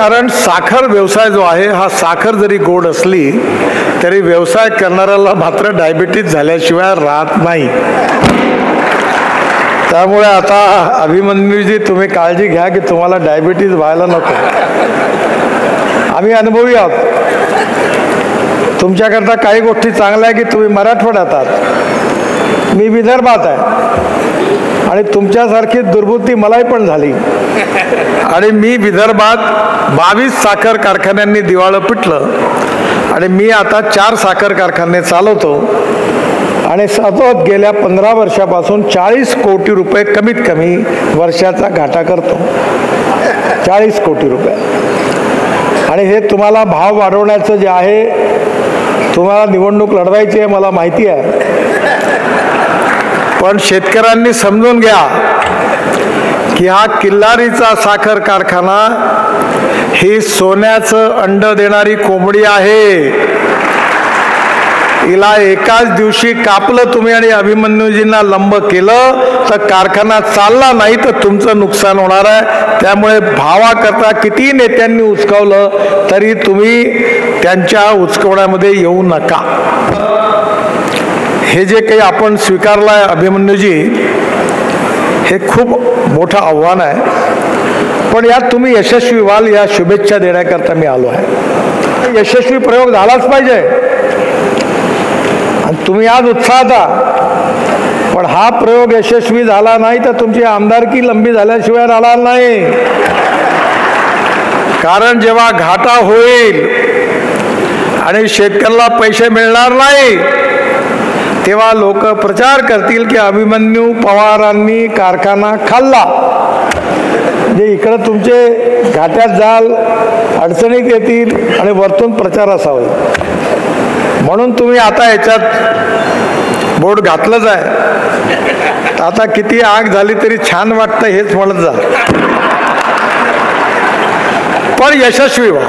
कारण साखर व्यवसाय जो आहे हा साखर जरी गोड असली तरी व्यवसाय करणाऱ्याला मात्र डायबिटीज झाल्याशिवाय राहत नाही. त्यामुळे आता अभिमन्यूजी तुम्ही काळजी घ्या की तुम्हाला डायबिटीज व्हायला नको. आम्ही अनुभवी आहोत. तुमच्याकरता काही गोष्टी चांगल्या आहे की तुम्ही मराठवाड्यात आहात, मी विदर्भात आहे आणि तुमच्यासारखी दुर्बुद्धी मलाही पण झाली आणि मी विदर्भात 22 साखर कारखान्यांनी दिवाळं पिटलं आणि मी आता 4 साखर कारखाने चालवतो आणि सतत गेल्या 15 वर्षापासून 40 कोटी रुपये कमीत कमी वर्षाचा घाटा करतो. 40 कोटी रुपये. आणि हे तुम्हाला भाव वाढवण्याचं जे आहे, तुम्हाला निवडणूक लढवायची आहे मला माहिती आहे, पण शेतकऱ्यांनी समजून घ्या की हा किल्लारीचा साखर कारखाना ही सोन्याचं अंड देणारी कोंबडी आहे. हिला एकाच दिवशी कापलं तुम्ही आणि अभिमन्यूजींना लंब केलं तर कारखाना चालला नाही तर तुमचं नुकसान होणार आहे. त्यामुळे भावाकरता किती नेत्यांनी उचकवलं तरी तुम्ही त्यांच्या उचकवण्यामध्ये येऊ नका. हे जे काही आपण स्वीकारलं आहे अभिमन्यूजी, हे खूप मोठं आव्हान आहे, पण यात तुम्ही यशस्वी व्हाल या शुभेच्छा देण्याकरता मी आलो आहे. यशस्वी प्रयोग झालाच पाहिजे आणि तुम्ही आज उत्साहात आहात, पण हा प्रयोग यशस्वी झाला नाही तर तुमची आमदारकी लंबी झाल्याशिवाय राहणार नाही. कारण जेव्हा घाटा होईल आणि शेतकऱ्याला पैसे मिळणार नाही तेव्हा लोक प्रचार करतील की अभिमन्यू पवारांनी कारखाना खाल्ला. म्हणजे इकडं तुमचे घाट्यात जाल, अडचणीत येतील आणि वरतून प्रचार असा होईल. म्हणून तुम्ही आता याच्यात बोट घातलंच आहे. आता किती आग झाली तरी छान वाटतं हेच म्हणत जा, पण यशस्वी व्हा.